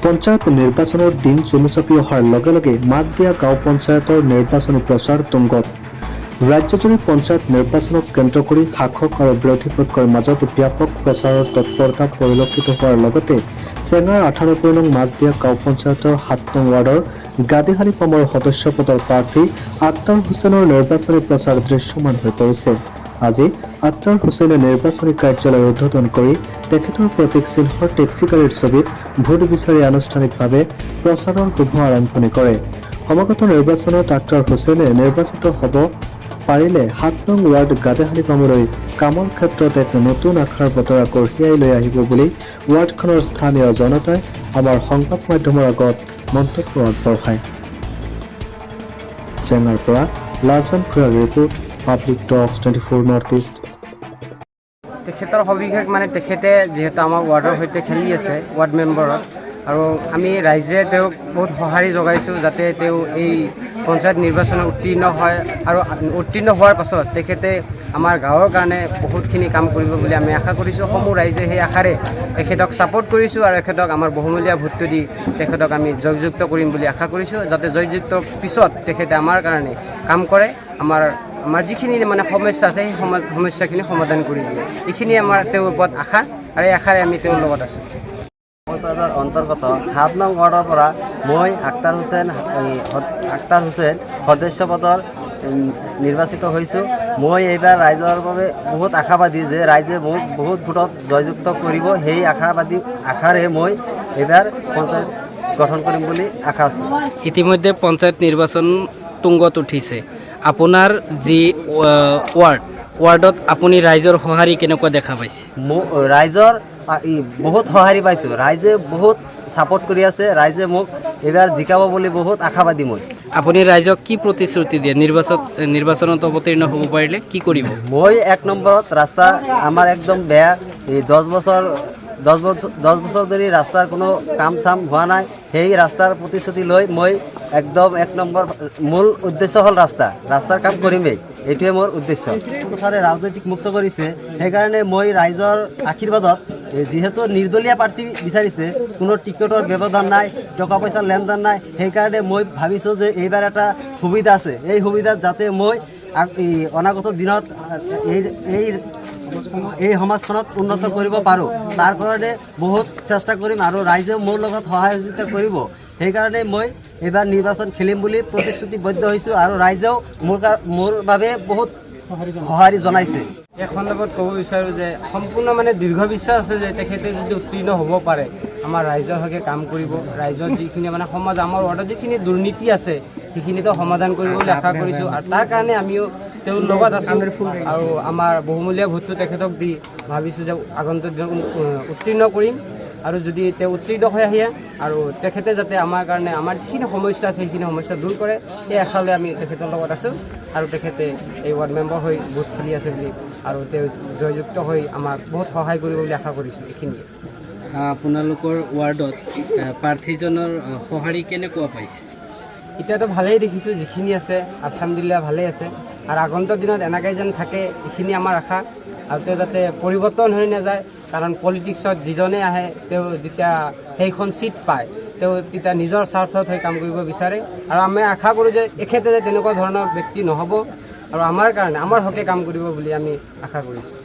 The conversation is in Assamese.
পঞ্চায়ত নিৰ্বাচনৰ দিন চমু চাপি অহাৰ লগে লগে মাজদিয়া গাঁও পঞ্চায়তৰ নিৰ্বাচনী প্ৰচাৰ তুংগত। ৰাজ্যজুৰি পঞ্চায়ত নিৰ্বাচনক কেন্দ্ৰ কৰি শাসক আৰু বিৰোধী পক্ষৰ মাজত ব্যাপক প্ৰচাৰৰ তৎপৰতা পৰিলক্ষিত হোৱাৰ লগতে চেঙাৰ 98 নং মাজদিয়া গাঁও পঞ্চায়তৰ 7 নং ৱাৰ্ডৰ গাদিহালী পামৰ সদস্য পদৰ প্ৰাৰ্থী আক্তাৰ হুছেইনৰ নিৰ্বাচনী প্ৰচাৰ দৃশ্যমান হৈ পৰিছে। আজি আক্তাৰ হুছেইনে নিৰ্বাচনী কাৰ্যালয় উদ্বোধন কৰি তেখেতৰ প্ৰতীক চিহ্নৰ টেক্সি গাড়ীৰ ছবিত ভোট বিচাৰি আনুষ্ঠানিকভাৱে প্ৰচাৰৰ শুভ আৰম্ভণি কৰে। সমাগত নিৰ্বাচনত আক্তাৰ হুছেইনে নিৰ্বাচিত হ'ব পাৰিলে 7 নং ৱাৰ্ড গাদিহালী পামলৈ কামৰ ক্ষেত্ৰত এক নতুন আশাৰ বতৰা কঢ়িয়াই লৈ আহিব বুলি ৱাৰ্ডখনৰ স্থানীয় জনতাই আমাৰ সংবাদ মাধ্যমৰ আগত মন্তব্য আগবঢ়ায়। চেঙাৰ পৰা লালচান খুৰাৰ ৰিপৰ্ট, পাব্লিক টক্স 24 নৰ্থ ইষ্ট। তেখেতৰ সবিশেষ তেখেতে যিহেতু আমাৰ ৱাৰ্ডৰ সৈতে খেলি আছে ৱাৰ্ড মেম্বাৰত, আৰু আমি ৰাইজে তেওঁক বহুত সঁহাৰি যোগাইছোঁ যাতে তেওঁ এই পঞ্চায়ত নিৰ্বাচনত উত্তীৰ্ণ হয়, আৰু উত্তীৰ্ণ হোৱাৰ পাছত তেখেতে আমাৰ গাঁৱৰ কাৰণে বহুতখিনি কাম কৰিব বুলি আমি আশা কৰিছোঁ। সমূহ ৰাইজে সেই আশাৰে তেখেতক ছাপোৰ্ট কৰিছোঁ আৰু তেখেতক আমাৰ বহুমূলীয়া ভোটটো দি তেখেতক আমি জয়যুক্ত কৰিম বুলি আশা কৰিছোঁ, যাতে জয়যুক্ত পিছত তেখেতে আমাৰ কাৰণে কাম কৰে, আমাৰ যিখিনি সমস্যা আছে সেই সমস্যাখিনি সমাধান কৰি দিয়ে। এইখিনি আমাৰ তেওঁৰ ওপৰত আশা, আৰু এই আশাৰে আমি তেওঁৰ লগত আছোঁ। অন্তৰ্গত 7 নং ৱাৰ্ডৰ পৰা মই আক্তাৰ হুছেইন সদস্য পদৰ নিৰ্বাচিত হৈছোঁ। মই এইবাৰ ৰাইজৰ বাবে বহুত আশাবাদী যে ৰাইজে মোক বহুত ভোটত জয়যুক্ত কৰিব। সেই আশাৰে মই এইবাৰ পঞ্চায়ত গঠন কৰিম বুলি আশা আছে। ইতিমধ্যে পঞ্চায়ত নিৰ্বাচন তুংগত উঠিছে। আপোনাৰ যি ৱাৰ্ডত আপুনি ৰাইজৰ সঁহাৰি কেনেকুৱা দেখা পাইছে? ৰাইজৰ বহুত সঁহাৰি পাইছোঁ, ৰাইজে বহুত ছাপোৰ্ট কৰি আছে, ৰাইজে মোক এইবাৰ জিকাব বুলি বহুত আশাবাদী। আপুনি ৰাইজক কি প্ৰতিশ্ৰুতি দিয়ে? নিৰ্বাচনত অৱতীৰ্ণ হ'ব পাৰিলে কি কৰিব? মই 1 নম্বৰত ৰাস্তা আমাৰ একদম বেয়া, এই 10 বছৰ ধৰি ৰাস্তাৰ কোনো কাম চাম হোৱা নাই। সেই ৰাস্তাৰ প্ৰতিশ্ৰুতি লৈ মই একদম 1 নম্বৰ মূল উদ্দেশ্য হ'ল ৰাস্তাৰ কাম কৰিমেই, এইটোৱে মোৰ উদ্দেশ্য। ছাৰে ৰাজনৈতিক মুক্ত কৰিছে, সেইকাৰণে মই ৰাইজৰ আশীৰ্বাদত, যিহেতু নিৰ্দলীয় প্ৰাৰ্থী বিচাৰিছে, কোনো টিকটৰ ব্যৱধান নাই, টকা পইচাৰ লেনদেন নাই, সেইকাৰণে মই ভাবিছোঁ যে এইবাৰ এটা সুবিধা আছে, এই সুবিধাত যাতে মই অনাগত দিনত এই সমাজখনক উন্নত কৰিব পাৰোঁ, তাৰ কাৰণে বহুত চেষ্টা কৰিম আৰু ৰাইজেও মোৰ লগত সহযোগিতা কৰিব। সেইকাৰণে মই এইবাৰ নিৰ্বাচন খেলিম বুলি প্ৰতিশ্ৰুতিবদ্ধ হৈছোঁ, আৰু ৰাইজেও মোৰ বাবে বহুত সঁহাৰি জনাইছে। এই সন্দৰ্ভত ক'ব বিচাৰোঁ যে সম্পূৰ্ণ দীৰ্ঘ বিশ্বাস আছে যে তেখেতে যদি উত্তীৰ্ণ হ'ব পাৰে, আমাৰ ৰাইজৰ হকে কাম কৰিব, ৰাইজৰ যিখিনি সমাজ, আমাৰ ৱাৰ্ডত যিখিনি দুৰ্নীতি আছে সেইখিনিতো সমাধান কৰিব বুলি আশা কৰিছোঁ, আৰু তাৰ কাৰণে আমিও তেওঁৰ লগত আছোঁ, আৰু আমাৰ বহুমূলীয়া ভোটটো তেখেতক দি ভাবিছোঁ যে আগন্তুক দিনত উত্তীৰ্ণ কৰিম। আৰু যদি তেওঁ উত্তীৰ্ণ হৈ আহে আৰু তেখেতে যাতে আমাৰ কাৰণে আমাৰ যিখিনি সমস্যা আছে সেইখিনি সমস্যা দূৰ কৰে, সেই আশালৈ আমি তেখেতৰ লগত আছোঁ, আৰু তেখেতে এই ৱাৰ্ড মেম্বাৰ হৈ ভোট খেলি আছে বুলি, আৰু তেওঁ জয়যুক্ত হৈ আমাক বহুত সহায় কৰিব বুলি আশা কৰিছোঁ। এইখিনিয়ে। আপোনালোকৰ ৱাৰ্ডত প্ৰাৰ্থীজনৰ সঁহাৰি কেনেকুৱা পাইছে? এতিয়াতো ভালেই দেখিছোঁ, যিখিনি আছে আলহামদুলিল্লাহ ভালেই আছে, আৰু আগন্তুক দিনত এনেকৈ যেন থাকে এইখিনি আমাৰ আশা, আৰু তেওঁ যাতে পৰিৱৰ্তন হৈ নাযায়, কাৰণ পলিটিক্সত যিজনে আহে তেওঁ যেতিয়া সেইখন ছিট পায় তেওঁ তেতিয়া নিজৰ স্বাৰ্থত হৈ কাম কৰিব বিচাৰে, আৰু আমি আশা কৰোঁ যে এখেতে যে তেনেকুৱা ধৰণৰ ব্যক্তি নহ'ব, আৰু আমাৰ কাৰণে আমাৰ হকে কাম কৰিব বুলি আমি আশা কৰিছোঁ।